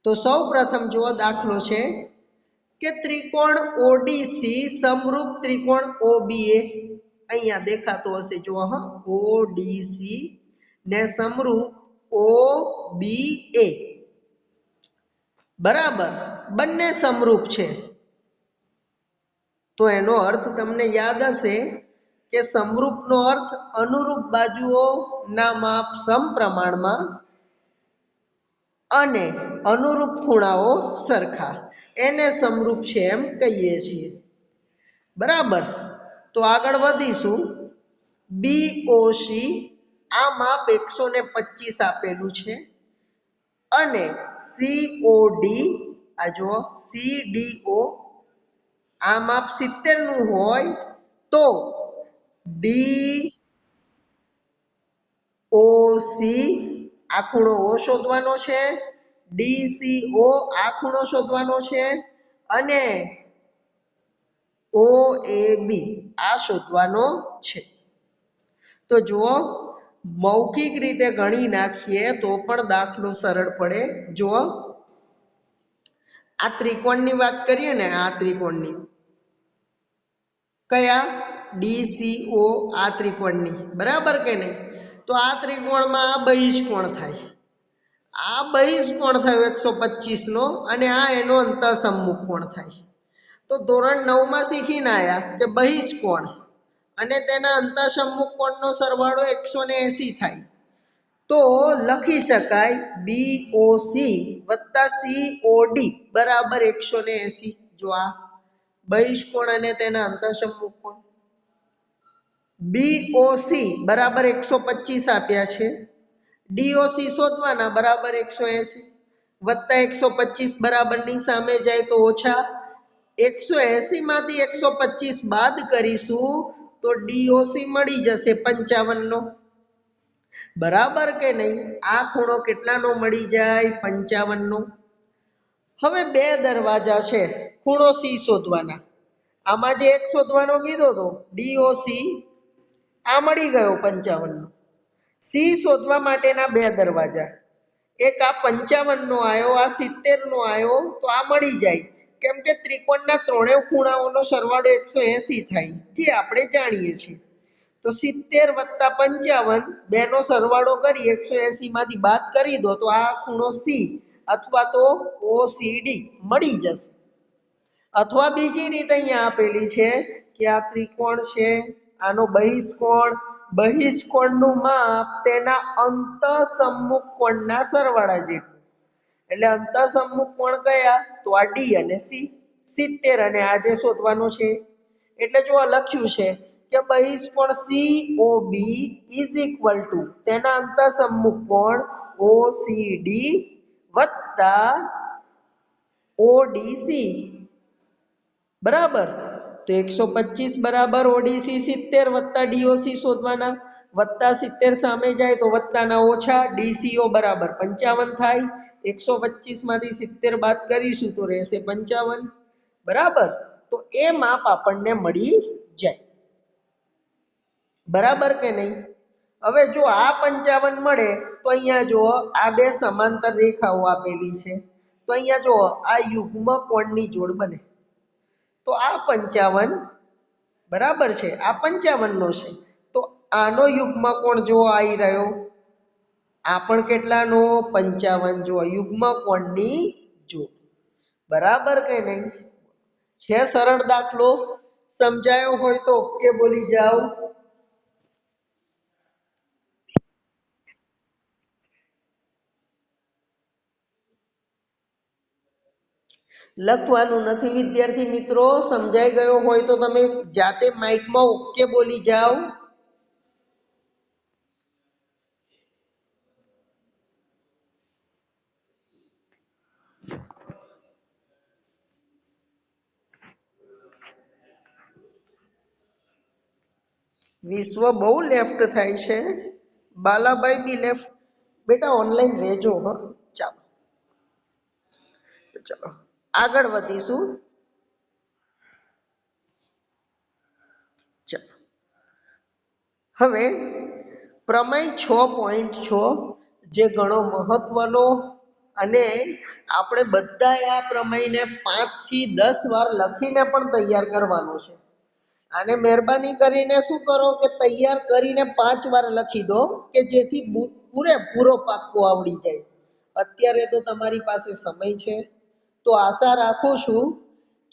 તો સૌ પ્રથમ જુઓ દાખલો છે કે ત્રિકોણ ઓડીસી સમરૂપ ત્રિકોણ ઓબીએ, અહીંયા દેખાતો હશે જુઓ હા, ઓડીસી ને સમરૂપ ઓબીએ બરાબર, બંને સમરૂપ છે। તો એનો અર્થ તમને યાદ હશે કે સમરૂપનો અર્થ અનુરૂપ બાજુઓના માપ સમપ્રમાણમાં અને અનુરૂપ ખૂણાઓ સરખા, એને સમરૂપ છે એમ કહીએ છીએ બરાબર। તો આગળ વધીશું। બીઓસી આ માપ 125 આપેલું છે અને સીઓડી આ જુઓ સીડીઓ આ માપ 70 નું હોય તો ડીઓસી આ ખૂણો ઓ શોધવાનો છે, ડીસીઓ આ ખૂણો શોધવાનો છે અને ઓએબી આ શોધવાનો છે। તો જુઓ મૌખિક રીતે ગણી નાખીએ તો પણ દાખલો સરળ પડે। જુઓ આ ત્રિકોણની વાત કરીએ ને, આ ત્રિકોણની કયા ડીસીઓ આ ત્રિકોણની બરાબર કે નહીં, તો આ ત્રિકોણમાં આ બહિષ્કોણ થાય, આ બહિષ્કોણ થયો 125 નો અને આ એનો અંતઃસમ્મુખ કોણ થાય। તો ધોરણ 9 માં શીખીને આયા કે બહિષ્કોણ અને તેના અંતઃસમ્મુખ કોણનો સરવાળો 180 થાય। તો લખી શકાય બીઓસી વત્તા સીઓડી બરાબર 180। જો આ બહિષ્કોણ અને તેના અંતઃસમ્મુખ કોણ બીઓસી બરાબર 125 આપ્યા છે, ડીઓસી શોધવાના બરાબર 180 વત્તા 125 બરાબરની સામે જાય તો ઓછા, 180 માંથી 125 બાદ કરીશું તો ડીઓસી મળી જશે 55 નો બરાબર કે નહીં। આ ખૂણો કેટલાનો મળી જાય 55 નો। હવે બે દરવાજા છે, ખૂણો સી શોધવાના, આમાં જે એક શોધવાનો કીધો તો ડીઓસી આ મળી ગયો 55 નો। સી શોધવા માટેના બે દરવાજા, એક આ 55 નો આવ્યો, આ 70 નો આવ્યો, તો આ મળી જાય કેમ કે ત્રિકોણના ત્રણેય ખૂણાઓનો સરવાળો 180 થાય જે આપણે જાણીએ છીએ। તો 70 વત્તા 55 બેનો સરવાળો કરી 180 માંથી બાદ કરી દો તો આ ખૂણો સી અથવા તો ઓસીડી મળી જશે। અથવા બીજી રીત અહીંયા આપેલી છે કે આ ત્રિકોણ છે, આનો બહિષ્કોણનું માપ તેના અંતઃસમ્મુખ કોણના સરવાળા જેટલું, એટલે અંતઃસમ્મુખ કોણ કયા તો આ ડી અને સી 70 અને આ જે શોધવાનો છે એટલે જો લખ્યું છે કે બહિષ્કોણ સીઓબી ઇઝ ઇક્વલ ટુ તેના અંતઃસમ્મુખ કોણ ઓસીડી વત્તા ઓડીસી બરાબર। તો 125 બરાબર ઓડીસી 70 વત્તા ડીઓસી શોધવાના, વત્તા 70 સામે જાય તો વત્તાના ઓછા, ડીસીઓ બરાબર 55 થાય, 125 માંથી 70 બાદ કરીશું તો રહેશે 55 બરાબર। તો એ માપ આપણને મળી જાય બરાબર કે નહીં। હવે જો આ 55 મળે તો અહીંયા જુઓ આ બે સમાંતર રેખાઓ આપેલી છે, તો અહીંયા જુઓ આ યુગ્મ કોણની જોડ બને, તો આ 55 બરાબર છે, આ 55 નો છે, તો આનો યુગ્મ કોણ જો આવી રહ્યો, આ પણ કેટલાનો 55 જો યુગ્મ કોણની જોડ બરાબર કે નહીં। છે સરળ દાખલો, સમજાયો હોય તો ઓકે બોલી જાઓ। લખવાનું નથી વિદ્યાર્થી મિત્રો, સમજાઈ ગયો હોય તો તમે જાતે માઇકમાં ઓકે બોલી જાઓ। વિશ્વ બહુ લેફ્ટ થાય છે, બાલાભાઈ બી લેફ્ટ, બેટા ઓનલાઈન રહેજો હ। ચાલો ચલો આગળ વધીશું। ચાલો હવે પ્રમેય 6.6 જે ઘણો મહત્વનો અને આપણે બધાએ આ પ્રમેયને 5 થી 10 વાર લખીને પણ તૈયાર કરવાનું છે. આને મહેરબાની કરીને શું કરો કે તૈયાર કરીને 5 વાર લખી દો કે જેથી પૂરેપૂરો પાક્કો આવડી જાય. અત્યારે તો તમારી પાસે સમય છે, તો આશા રાખું છું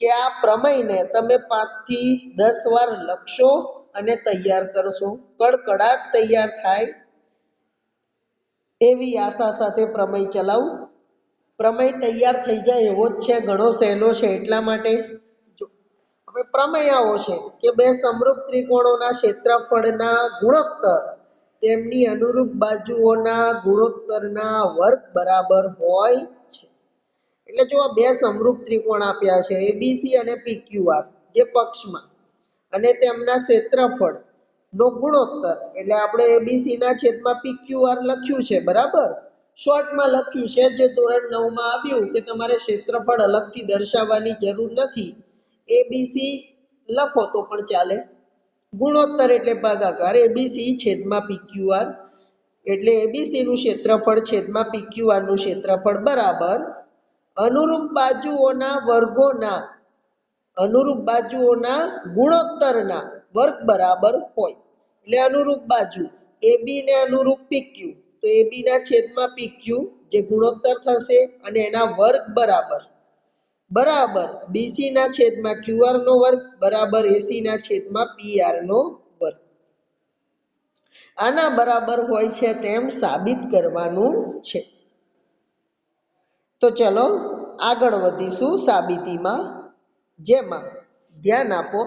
કે આ પ્રમેયને તમે 5 થી 10 વાર લખશો અને તૈયાર કરશો. કડકડાટ તૈયાર થાય એવી આશા સાથે પ્રમેય ચલાવું. પ્રમેય તૈયાર થઈ જાય એવો જ છે, ઘણો સહેલો છે. એટલા માટે હવે પ્રમેય આવો છે કે બે સમરૂપ ત્રિકોણોના ક્ષેત્રફળના ગુણોત્તર તેમની અનુરૂપ બાજુઓના ગુણોત્તરના વર્ગ બરાબર હોય છે. એટલે જો બે સમરૂપ ત્રિકોણ આપ્યા છે એબીસી અને પીક્યુઆર જે પક્ષમાં, અને તેમના ક્ષેત્રફળ નો ગુણોત્તર એટલે આપણે એબીસી ના છેદમાં પીક્યુઆર લખ્યું છે, બરાબર. શોર્ટમાં લખ્યું છે, જે ધોરણ 9 માં આવ્યું કે તમારે ક્ષેત્રફળ અલગથી દર્શાવવાની જરૂર નથી, એબીસી લખો તો પણ ચાલે. ગુણોત્તર એટલે ભાગાકાર, એબીસી છેદમાં પીક્યુઆર એટલે એબીસી નું ક્ષેત્રફળ છેદમાં પીક્યુઆર નું ક્ષેત્રફળ બરાબર અનુરૂપ બાજુઓના ગુણોત્તરના વર્ગ બરાબર હોય. એટલે અનુરૂપ બાજુ એબી ને અનુરૂપ પીક્યુ, તો એબી ના છેદમાં પીક્યુ જે ગુણોત્તર થશે અને એના વર્ગ બરાબર બીસી ના છેદમાં ક્યુઆર નો વર્ગ બરાબર એસી ના છેદમાં પીઆર નો વર્ગ. આના બરાબર હોય છે તેમ સાબિત કરવાનું છે. તો ચલો આગળ વધીશું સાબિતીમાં, જેમાં ધ્યાન આપો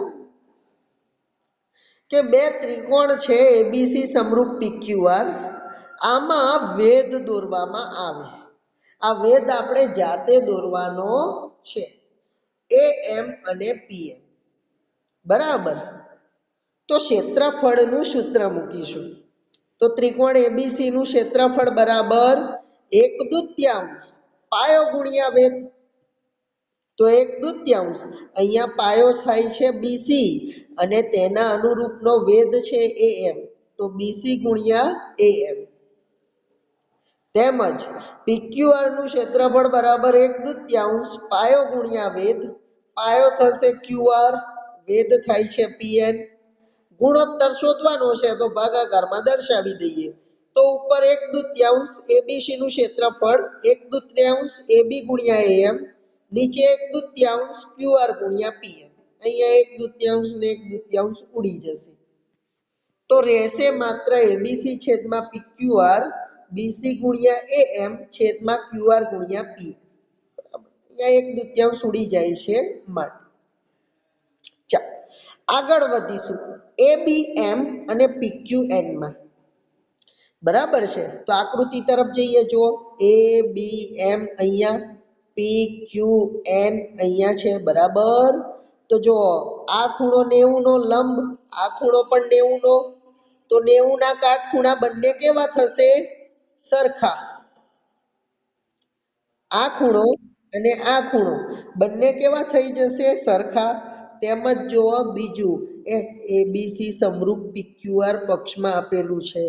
કે બે ત્રિકોણ છે એબીસી સમરૂપ પીક્યુઆર, આમાં વેધ દોરવામાં આવે. આ વેધ આપણે જાતે દોરવાનો છે, એ એમ અને પીએમ, બરાબર. તો ક્ષેત્રફળનું સૂત્ર મૂકીશું. તો ત્રિકોણ એબીસી નું ક્ષેત્રફળ બરાબર 1/2 પાયો ગુણ્યા વેધ. તો 1/2 અહીંયા પાયો થાય છે બીસી અને તેના અનુરૂપનો વેધ છે એએમ, તો બીસી ગુણ્યા એએમ. તેમજ પીક્યુઆર નું ક્ષેત્રફળ બરાબર 1/2 પાયો ગુણ્યા વેધ. પાયો થશે ક્યુઆર, વેધ થાય છે પીએન. ગુણોત્તર શોધવાનો છે તો ભાગાકારમાં દર્શાવી દઈએ. તો ઉપર 1/2 એબીસી નું ક્ષેત્રફળ 1/2 એબી ગુણ્યા એએમ, નીચે 1/2 ક્યુઆર ગુણ્યા પીએન. અહીંયા 1/2 ને 1/2 ઉડી જશે, તો રહેશે માત્ર એબીસી છેદમાં પીક્યુઆર બીસી ગુણ્યા એએમ છેદમાં ક્યુઆર ગુણ્યા પી. અહીંયા 1/2 ઉડી જાય છે માટે. ચાલો આગળ વધીશું એબીએમ અને પીક્યુએનમાં, બરાબર છે. તો આકૃતિ તરફ જઈએ. જુઓ એબીએમ અહીંયા, પીક્યુએન અહીંયા છે, બરાબર. તો જો આ ખૂણો 90 નો લંબ, આ ખૂણો પણ 90 નો, તો 90 ના કાટખૂણા બંને કેવા થશે? સરખા. આ ખૂણો અને આ ખૂણો બંને કેવા થઈ જશે? સરખા. તેમજ જો બીજું એબીસી સમરૂપ પીક્યુઆર પક્ષમાં આપેલું છે,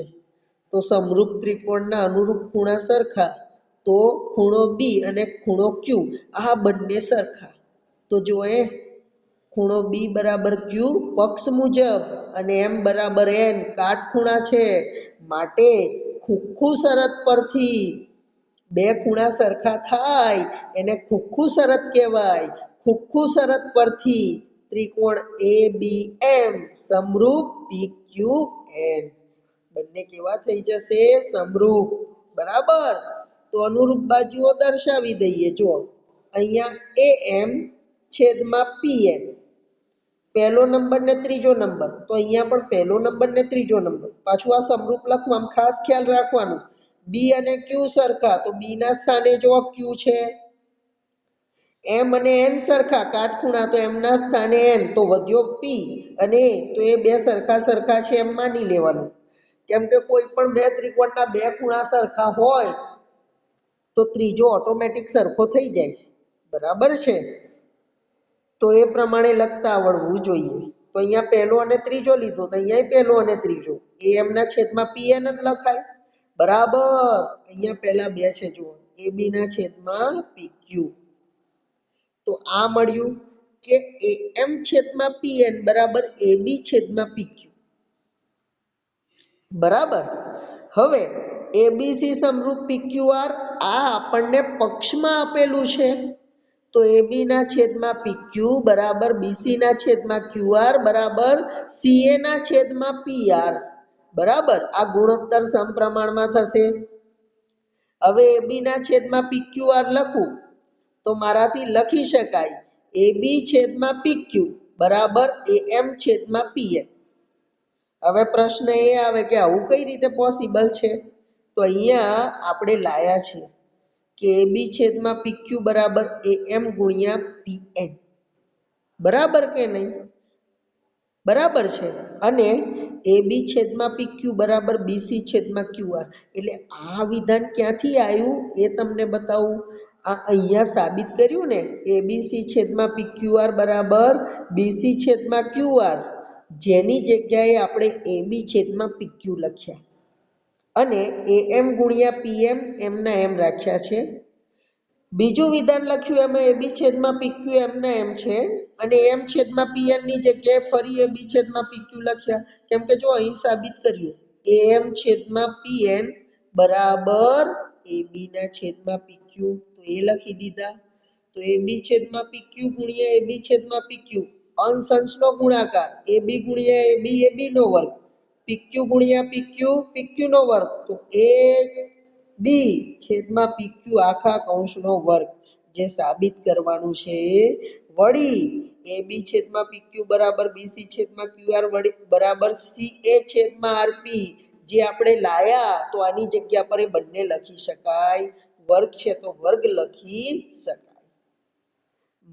તો સમરૂપ ત્રિકોણના અનુરૂપ ખૂણા સરખા, તો ખૂણો બી અને ખૂણો ક્યુ આ બંને સરખા. તો જો ખૂણો બી બરાબર ક્યુ પક્ષ મુજબ અને એમ બરાબર એન કાટખૂણા છે, માટે ખુખ્ખુ શરત પરથી બે ખૂણા સરખા થાય એને ખુખ્ખુ શરત કહેવાય. ખુખ્ખુ શરત પરથી ત્રિકોણ એબીએમ સમરૂપ પીક્યુએન બંને કેવા થઈ જશે? સમરૂપ, બરાબર. તો અનુરૂપ બાજુઓ દર્શાવી દઈએ. જો અહીંયા એએમ છેદમાં પીએન, પહેલો નંબર ને ત્રીજો નંબર, તો અહીંયા પણ પહેલો નંબર ને ત્રીજો નંબર. પાછું આ સમરૂપ લખવામાં ખાસ ખ્યાલ રાખવાનું, બી અને ક્યુ સરખા, તો બી ના સ્થાને જો ક્યુ છે. એમ અને એન સરખા કાટખૂણા, તો એમ ના સ્થાને એન, તો વધ્યો પી અને એ, તો એ બે સરખા છે એમ માની લેવાનું. કેમ કે કોઈ પણ બે ત્રિકોણના બે ખૂણા સરખા હોય તો ત્રીજો ઓટોમેટિક સરખો થઈ જાય, બરાબર છે. તો એ પ્રમાણે લખતા આવડવું જોઈએ. તો અહીંયા પહેલો અને ત્રીજો લીધો, તો અહીંયા પહેલો અને ત્રીજો, એ એમના છેદમાં પીએન જ લખાય, બરાબર. અહીંયા પહેલા બે છે જુઓ, AB ના છેદમાં PQ. તો આ મળ્યું કે AM છેદમાં PN બરાબર AB છેદમાં PQ. બરાબર. હવે એબીસી સમરૂપ PQR આ આપણને પક્ષમાં આપેલું છે. તો AB ના છેદમાં PQ બરાબર BC ના છેદમાં QR બરાબર CA ના છેદમાં PR. બરાબર. આ ગુણોત્તર સમપ્રમાણમાં થશે. હવે AB ના છેદમાં PQR લખું તો મારાથી લખી શકાય AB છેદમાં PQ બરાબર AM છેદમાં PN. હવે પ્રશ્ન એ આવે કે આવું કઈ રીતે પોસિબલ છે? તો અહીંયા આપણે લાયા છીએ કે AB છેદમાં PQ બરાબર AM ગુણ્યા PN. બરાબર કે નહીં? બરાબર છે. અને AB છેદમાં PQ બરાબર BC છેદમાં QR. એટલે આ વિધાન ક્યાંથી આવ્યું એ તમને બતાવું. આ અહીંયા સાબિત કર્યું ને ABC છેદમાં PQR બરાબર BC છેદમાં QR. જેની જગ્યાએ આપણે AB છેદમાં PQ લખ્યા અને AM ગુણ્યા PM એમના એમ રાખ્યા છે. બીજું વિધાન લખ્યું એમાં AB છેદમાં PQ એમના એમ છે અને M છેદમાં PN ની જગ્યાએ ફરી AB છેદમાં PQ લખ્યા. કેમ કે જો અહીં સાબિત કર્યું AM છેદમાં PN બરાબર AB ના છેદમાં PQ. તો એ લખી દીધા. તો AB છેદમાં PQ ગુણ્યા AB છેદમાં PQ અંશ અંશનો ગુણાકાર AB ગુણ્યા AB AB નો વર્ગ PQ ગુણ્યા PQ PQ નો વર્ગ. તો AB છેદમાં PQ આખા કૌંસનો વર્ગ જે સાબિત કરવાનું છે. વળી AB છેદમાં PQ બરાબર BC છેદમાં QR વળી બરાબર CA છેદમાં RP જે આપણે લાયા તો આની જગ્યા પર એ બંને લખી શકાય. વર્ગ છે તો વર્ગ લખી શકાય.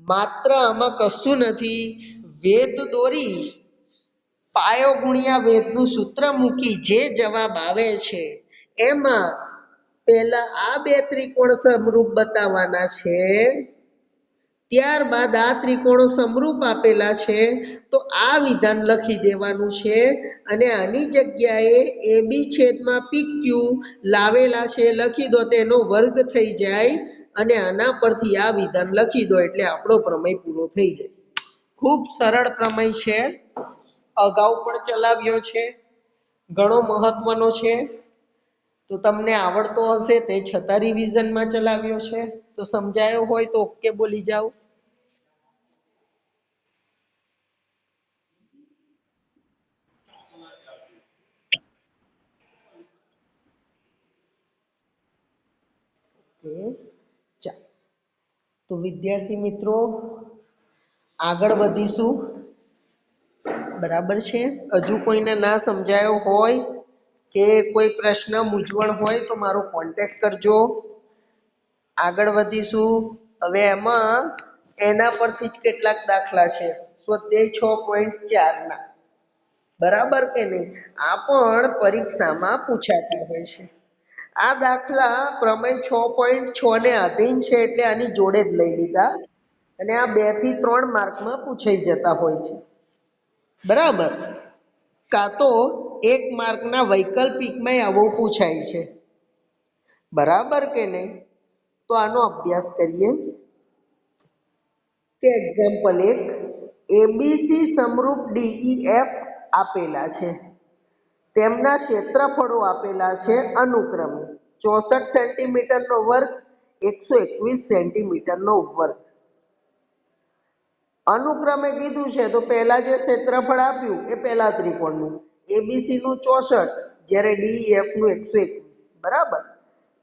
માત્ર આમાં કશું નથી. વેધ દોરી પાયો ગુણ્યા વેધનું સૂત્ર મૂકી જે જવાબ આવે છે એમાં પહેલા આ બે ત્રિકોણ સમરૂપ બતાવવાના છે. ત્યારબાદ આ ત્રિકોણો સમરૂપ આપેલા છે તો આ વિધાન લખી દેવાનું છે અને આની જગ્યાએ AB છેદમાં PQ લાવેલા છે લખી દો તેનો વર્ગ થઈ જાય અને આના પરથી આ વિધાન લખી દો એટલે આપણો પ્રમેય પૂરો થઈ જાય. ખૂબ સરળ પ્રમેય છે. અગાઉ પણ ચલાવ્યો છે. ઘણો મહત્વનો છે. તો તમને આવડતો હશે તે છતાં રિવિઝનમાં ચલાવ્યો છે. તો સમજાયો હોય તો ઓકે બોલી જાઓ. ચાલો તો વિદ્યાર્થી મિત્રો આગળ વધીશું. બરાબર છે. હજુ કોઈને ના સમજાયો હોય કે કોઈ પ્રશ્ન મૂંઝવણ હોય તો મારો કોન્ટેક્ટ કરજો. આગળ વધીશું. હવે એમાં એના પરથી જ કેટલાક દાખલા છે સ્વાધ્યાય 6.4 ના. બરાબર કે નહીં? આ પણ પરીક્ષામાં પૂછાતા હોય છે. આ દાખલા પ્રમેય 6.6 ને આધીન છે એટલે આની જોડે જ લઈ લીધા અને આ 2 થી 3 માર્કમાં પૂછાઈ જતા હોય છે. બરાબર. કાં તો 1 માર્કના વૈકલ્પિકમાં આવો પૂછાય છે. બરાબર કે નહીં? તો આનો અભ્યાસ કરીએ કે એક્ઝામ્પલ 1 એબીસી સમરૂપ DEF આપેલા છે. તેમના ક્ષેત્રફળો આપેલા છે અનુક્રમે 64 સેન્ટીમીટરનો વર્ગ 121 સેન્ટીમીટરનો વર્ગ. અનુક્રમે કીધું છે તો પહેલા જે ક્ષેત્રફળ આપ્યું એ પહેલા ત્રિકોણનું એબીસી નું 64 જ્યારે DEF નું 121. બરાબર.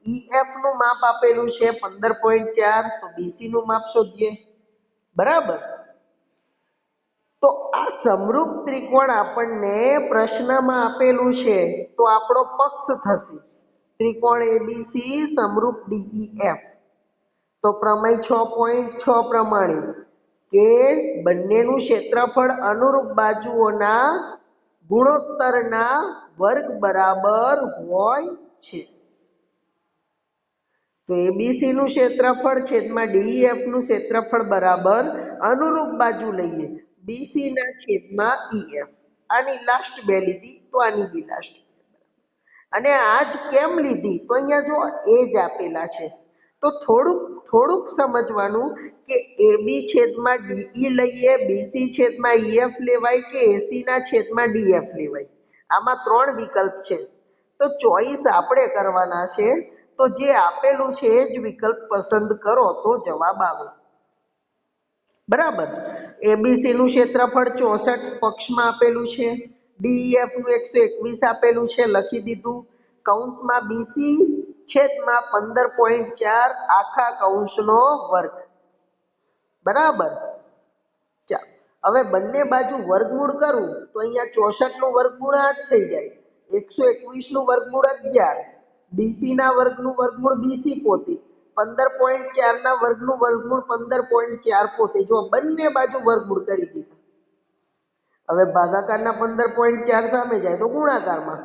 EF નું માપ આપેલું છે 15.4 તો BC નું માપ શોધીએ. બરાબર. તો આ સમરૂપ ત્રિકોણ આપણને પ્રશ્નમાં આપેલું છે તો આપણો પક્ષ થશે ત્રિકોણ એબીસી સમરૂપ DEF. તો પ્રમેય 6.6 પ્રમાણે કે બંનેનું ક્ષેત્રફળ અનુરૂપ બાજુઓના ગુણોત્તરના વર્ગ બરાબર હોય છે. તો એબીસી નું ક્ષેત્રફળ છેદમાં DEF નું ક્ષેત્રફળ બરાબર અનુરૂપ બાજુ લઈએ BC ના છેદમાં EF. આની લાસ્ટ બે લીધી તો આની બી લાસ્ટ. અને આ જ કેમ લીધી તો અહીંયા જો એ જ આપેલા છે તો થોડુંક સમજવાનું કે AB છેદમાં DE લઈએ, BC છેદમાં EF લેવાય કે AC ના છેદમાં DF લેવાય. આમાં 3 વિકલ્પ છે. તો ચોઈસ આપણે કરવાના છે. તો જે આપેલું છે એ જ વિકલ્પ પસંદ કરો તો જવાબ આવે. બરાબર. ABC નું ક્ષેત્રફળ 64 પક્ષમાં આપેલું છે. DEF નું 121 આપેલું છે, લખી દીધું. કૌંસમાં BC છેદમાં 15.4 આખા કૌંસનો વર્ગ. બરાબર. ચાલો હવે બંને બાજુ વર્ગમૂળ કરું તો અહીંયા 64 નું વર્ગમૂળ 8 થઈ જાય, 121 નું વર્ગમૂળ 11, BC ના વર્ગનું વર્ગમૂળ BC પોતે, 15.4 ના વર્ગનું વર્ગમૂળ 15.4 પોતે. જો બંને બાજુ વર્ગમૂળ કરી દીધા. હવે ભાગાકારના 15.4 સામે જાય તો ગુણાકારમાં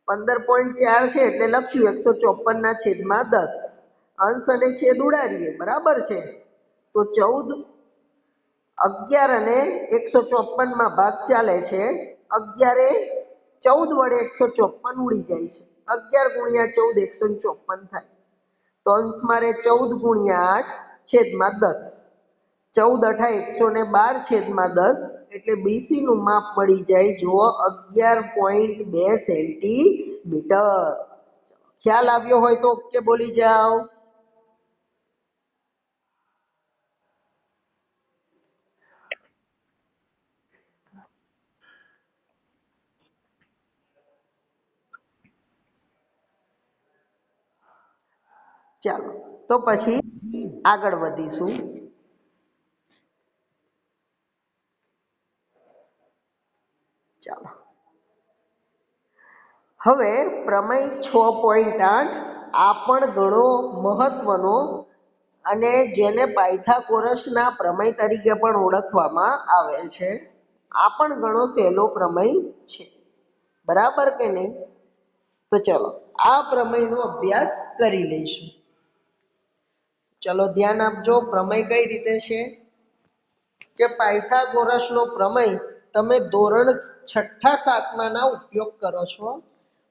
15.4 છે એટલે લખ્યું 154 ના છેદમાં 10. અંશ અને છેદ ઉડાડીએ. બરાબર છે. તો 14, 11 અને 154 માં ભાગ ચાલે છે. 11 એ 14 વડે 154 ઉડી જાય છે. 11 ગુણ્યા 14 154 થાય. તો અંશમાં રહે 14 ગુણ્યા 8 છેદમાં 10. 14 × 112 છેદમાં 10 એટલે BC નું માપ મળી જાય. જુઓ 11.2 સેન્ટીમીટર. ખ્યાલ આવ્યો હોય તો ઓકે બોલી જાઓ. ચાલો તો પછી આગળ વધીશું. ચાલો હવે પ્રમેય 6.8 આ પણ ઘણો મહત્વનો અને જેને પાયથાગોરસના પ્રમેય તરીકે પણ ઓળખવામાં આવે છે. આ પણ ઘણો સહેલો પ્રમેય છે. બરાબર કે નહીં? તો ચલો આ પ્રમેયનો અભ્યાસ કરી લઈશું. ચલો ધ્યાન આપજો. પ્રમેય કઈ રીતે છે કે પાયથાગોરસનો પ્રમેય તમે ધોરણ 6, 7 ના ઉપયોગ કરો છો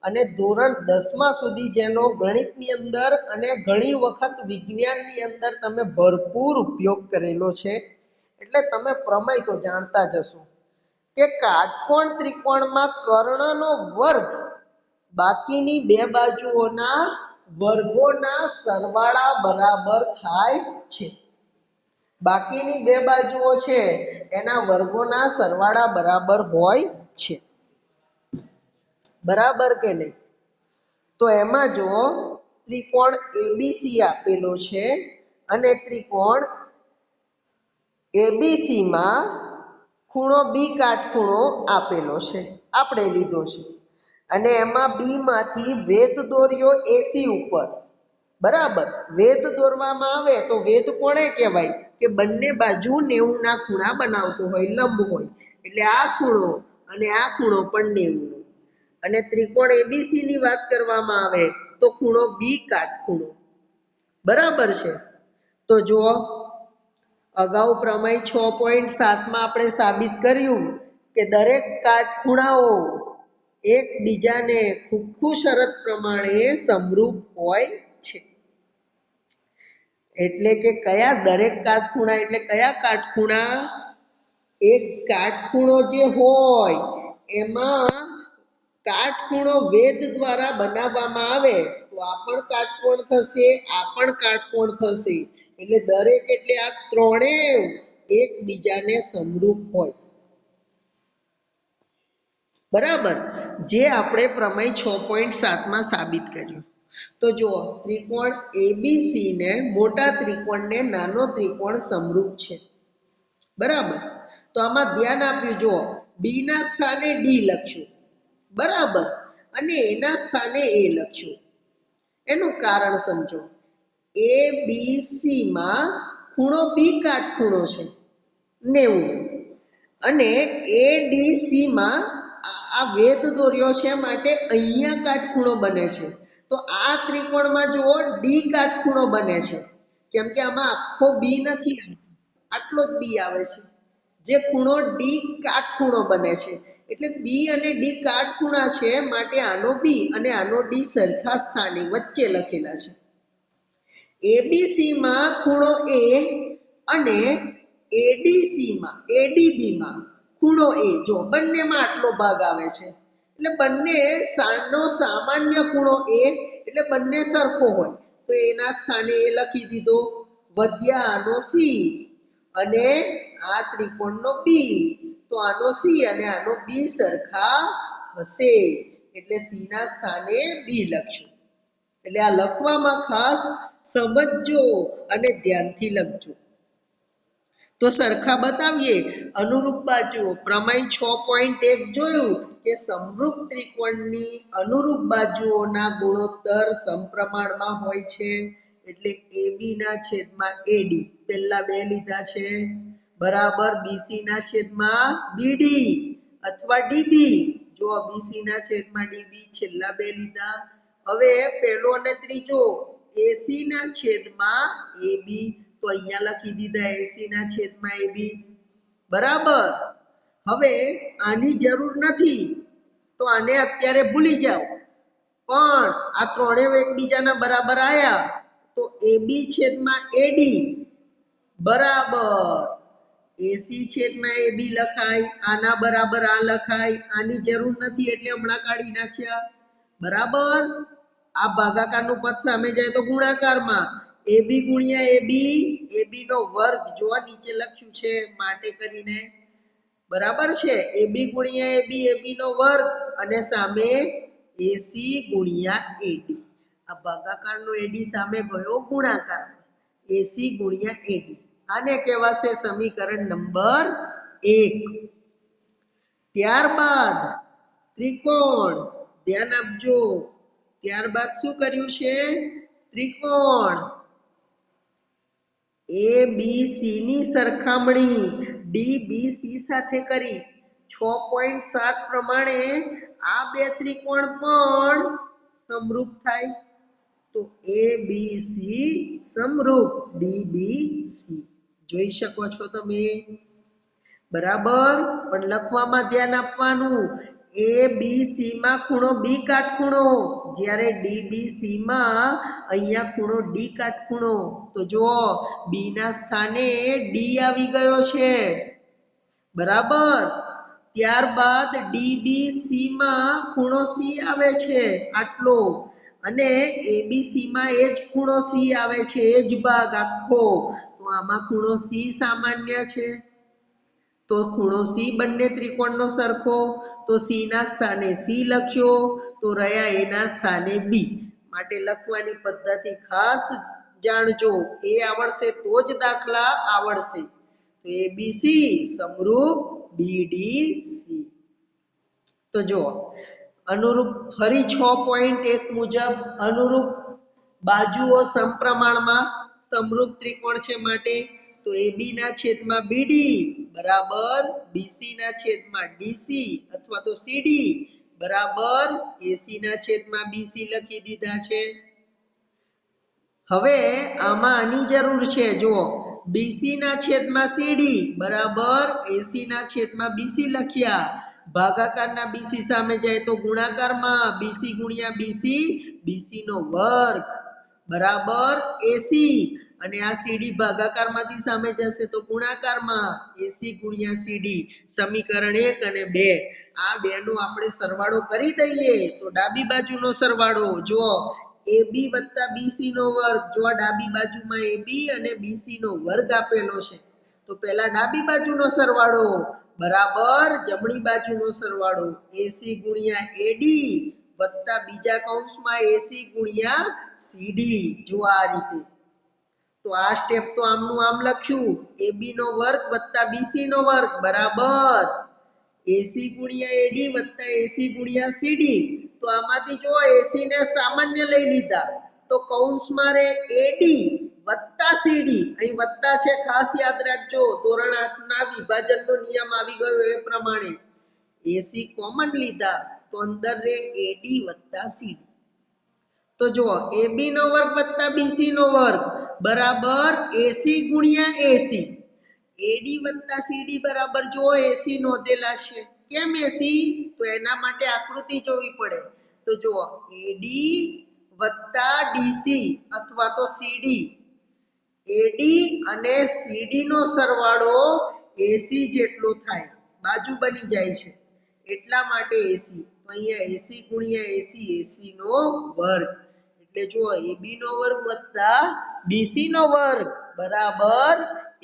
અને ધોરણ 10 સુધી જેનો ગણિતની અંદર અને ઘણી વખત વિજ્ઞાનની અંદર તમે ભરપૂર ઉપયોગ કરેલો છે. એટલે તમે પ્રમેય તો જાણતા જ હશો કે કાટકોણ ત્રિકોણમાં કર્ણનો વર્ગ બાકીની બે બાજુઓના વર્ગોના સરવાળા બરાબર થાય છે. બાકીની બે બાજુઓ છે એના વર્ગોના સરવાળા બરાબર હોય છે. બરાબર કે નહીં? તો એમાં જો ત્રિકોણ ABC આપેલો છે અને ત્રિકોણ ABC માં ખૂણો B કાટખૂણો આપેલો છે, આપણે લીધો છે. અને એમાં B માંથી વેધ દોર્યો AC ઉપર. બરાબર. વેધ દોરવામાં આવે તો વેધ કોણે કહેવાય કે બંને બાજુ 90 ના ખૂણા બનાવતો હોય, લંબ હોય. એટલે આ ખૂણો અને આ ખૂણો પણ 90. અને ત્રિકોણ ABC ની વાત કરવામાં આવે તો ખૂણો B કાટખૂણો. બરાબર છે. તો જુઓ અગાઉ પ્રમેય 6.7 આપણે સાબિત કર્યું કે દરેક કાટખૂણાઓ એકબીજાને ખૂબ શરત પ્રમાણે સમરૂપ હોય છે. એટલે કે કયા દરેક કાટખૂણા એટલે કયા કાટખૂણા? એક કાટખૂણો જે હોય એમાં કાટખૂણો વેધ દ્વારા બનાવવામાં આવે તો આ પણ કાટકોણ થશે, આ પણ કાટકોણ થશે. એટલે દરેક એટલે આ ત્રણેય એકબીજાને સમરૂપ હોય. બરાબર. જે આપણે પ્રમેય 6.7 સાબિત કર્યું. તો જુઓ ત્રિકોણ ABC ને મોટા ત્રિકોણને નાનો ત્રિકોણ સમરૂપ છે. બરાબર. તો આમાં ધ્યાન આપ્યું. જુઓ B ના સ્થાને D લખ્યું. બરાબર. અને એના સ્થાને A લખ્યું. એનું કારણ સમજો. ABC માં ખૂણો B કાટખૂણો છે 90 અને ADC માં આ વેધ દોર્યો છે માટે અહીંયા કાટખૂણો બને છે. તો આ ત્રિકોણમાં જુઓ D કાટખૂણો બને છે. કેમ કે આમાં આખો B નથી, આટલો જ B આવે છે. જે ખૂણો D કાટખૂણો બને છે. એટલે B અને D કાટખૂણા છે માટે આનો B અને આનો D સરખા સ્થાને વચ્ચે લખેલા છે. એબીસી માં ખૂણો એ અને એડીબી માં ખૂણો એ, જો બંનેમાં આટલો ભાગ આવે છે એટલે બંને નો સામાન્ય ખૂણો એ એટલે બંને સરખો હોય તો એના સ્થાને એ લખી દીધો. વધ્યા આનો સી અને આ ત્રિકોણનો બી, તો આનો સી અને આનો બી સરખા હશે એટલે સી ના સ્થાને બી લખશું. એટલે આ લખવામાં ખાસ સમજજો અને ધ્યાનથી લખજો. તો સરખા બતાવીએ અનુરૂપ બાજુઓ. પ્રમેય 6.1 જોયું કે સમરૂપ ત્રિકોણની અનુરૂપ બાજુઓના ગુણોત્તર સમપ્રમાણમાં હોય છે. એટલે AB ના છેદમાં AD પહેલા બે લીધા છે બરાબર BC ના છેદમાં BD અથવા DB, જો BC ના છેદમાં DB છેલ્લા બે લીધા. હવે પહેલો અને ત્રીજો AC ના છેદમાં AB, તો અહીંયા લખી દીધા AC ના છેદમાં AB બરાબર. હવે આની જરૂર નથી તો આને અત્યારે ભૂલી જાઓ, પણ આ ત્રણેય એકબીજાના બરાબર આયા તો AB છેદમાં AD બરાબર AC છેદમાં AB લખાય, આના બરાબર આ લખાય. આની જરૂર નથી એટલે હમણાં કાઢી નાખ્યા બરાબર. આ ભાગાકારનું પદ સામે જાય તો ગુણાકારમાં AB ગુણ્યા AB, AB નો વર્ગ જો નીચે લખ્યું છે માટે કરીને બરાબર છે. AB ગુણ્યા AB, AB નો વર્ગ અને સામે AC ગુણ્યા AD. આ ભાગાકારનો AD સામે ગયો ગુણાકાર, AC ગુણ્યા AD. આને કહેવાશે સમીકરણ નંબર 1. ત્યારબાદ ત્રિકોણ, ધ્યાન આપજો. ત્યારબાદ શું કર્યું છે? ત્રિકોણ ABC ની સરખામણી DBC સાથે કરી. 6.7 પ્રમાણે આ બે ત્રિકોણ પણ સમરૂપ થાય તો ABC સમરૂપ DBC જોઈ શકો છો તમે બરાબર. પણ લખવામાં ધ્યાન આપવાનું, ABC માં ખૂણો B કાટખૂણો, જ્યારે DBC માં અહીંયા ખૂણો D કાટખૂણો. તો જુઓ B ના સ્થાને D આવી ગયો છે બરાબર. ત્યારબાદ DBC માં ખૂણો C આવે છે આટલો, અને ABC માં એ જ ખૂણો C આવે છે, એ જ ભાગ આખો. તો આમાં ખૂણો C સામાન્ય છે તો ખૂણો C બંને ત્રિકોણનો સરખો, તો C ના સ્થાને C લખ્યો તો રહ્યા A ના સ્થાને B. માટે લખવાની પદ્ધતિ ખાસ જાણજો, એ આવડશે તો જ દાખલા આવડશે. તો ABC સમરૂપ DDC. તો જો અનુરૂપ ફરી 6.1 મુજબ અનુરૂપ બાજુઓ સમપ્રમાણમાં સમરૂપ ત્રિકોણ છે માટે તો AB ના છેદમાં BD બરાબર BC ના છેદમાં DC અથવા તો CD બરાબર AC ના છેદમાં BC લખી દીધા છે. હવે આમાં આની જરૂર છે, જુઓ BC ના છેદમાં CD બરાબર AC ના છેદમાં BC લખ્યા. ભાગાકારના BC સામે જાય તો ગુણાકારમાં BC ગુણ્યા BC, BC નો વર્ગ બરાબર AC, અને આ CD ભાગાકારમાંથી સામે જશે તો ગુણાકારમાં AC ગુણ્યા CD. સમીકરણ 1 અને 2 આ બેનો આપણે સરવાળો કરી દઈએ તો ડાબી બાજુનો સરવાળો જુઓ AB વત્તા BC નો વર્ગ, જો ડાબી બાજુમાં AB અને BC નો વર્ગ આપેલો છે તો પહેલા ડાબી બાજુનો સરવાળો બરાબર જમણી બાજુનો સરવાળો AC ગુણ્યા AD વત્તા બીજા કૌંસમાં AC ગુણ્યા CD. જો આ રીતે તો આ સ્ટેપ તો આમનું આમ લખ્યું AB નો વર્ગ વત્તા BC નો વર્ગ બરાબર AC ગુણ્યા AD વત્તા AC ગુણ્યા CD. તો આમાંથી જો AC ને સામાન્ય લઈ લીધા તો કૌંસમાં રે AD વત્તા CD, અહીં વત્તા છે ખાસ યાદ રાખજો, ધોરણ 8 ના વિભાજનનો નિયમ આવી ગયો એ પ્રમાણે AC કોમન લીધા તો અંદર રે AD વત્તા CD. તો જુઓ AB નો વર્ગ વત્તા BC નો વર્ગ બરાબર AC ગુણ્યા AC, AD વત્તા CD બરાબર જો AC નોંધેલા છે. કેમ AC? તો એના માટે આકૃતિ જોવી પડે. તો જુઓ AD વત્તા ડીસી અથવા તો સીડી, એડી અને સીડી નો સરવાળો એસી જેટલો થાય, બાજુ બની જાય છે એટલા માટે એસી. તો અહીંયા એસી ગુણ્યા એસી, એસી નો વર્ગ, એટલે જો એબી નો વર્ગ વત્તા બીસી નો વર્ગ બરાબર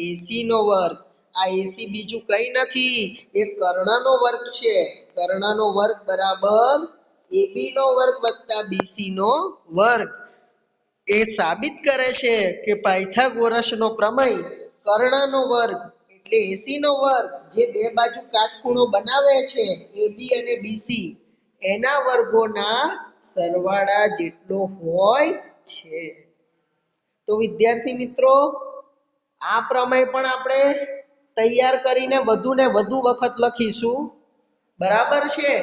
એસી નો વર્ગ. આ એસી બીજું કઈ નથી, એ કર્ણનો વર્ગ છે. કર્ણનો વર્ગ બરાબર એબી નો વર્ગ વત્તા બીસી નો વર્ગ. એ સાબિત કરે છે કે પાયથાગોરસનો પ્રમેય કર્ણનો વર્ગ એટલે એસી નો વર્ગ, જે બે બાજુ કાટખૂણો બનાવે છે એબી અને બીસી, એના વર્ગોના સરવાળા જેટલો હોય છે. તો વિદ્યાર્થી મિત્રો, આ પ્રમેય પણ આપણે તૈયાર કરીને વધુ ને વધુ વખત લખીશું. બરાબર છે?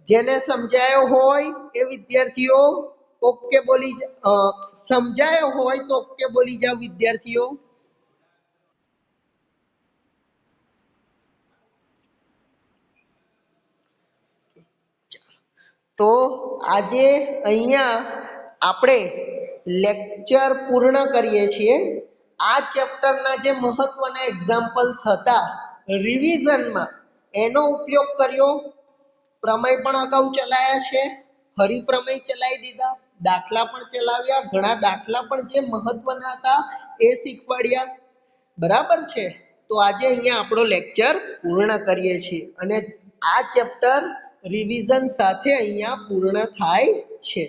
જેને સમજાયો હોય એ વિદ્યાર્થીઓ ઓકે બોલી, સમજાયો હોય તો ઓકે બોલી જાવ વિદ્યાર્થીઓ. તો આજે અહીંયા આપણે લેક્ચર પૂર્ણ કરીએ છીએ. આ ચેપ્ટરના જે મહત્વના એક્ઝામ્પલ્સ હતા રિવિઝનમાં, એનો ઉપયોગ કર્યો. પ્રમેય પણ અગાઉ ચલાયા છે, ફરી પ્રમેય ચલાવી દીધા, દાખલા પણ ચલાવ્યા, ઘણા દાખલા પણ જે મહત્વના હતા એ શીખવાડ્યા. બરાબર છે? તો આજે અહીંયા આપણો લેક્ચર પૂર્ણ કરીએ છીએ અને આ ચેપ્ટર રિવિઝન સાથે અહીંયા પૂર્ણ થાય છે.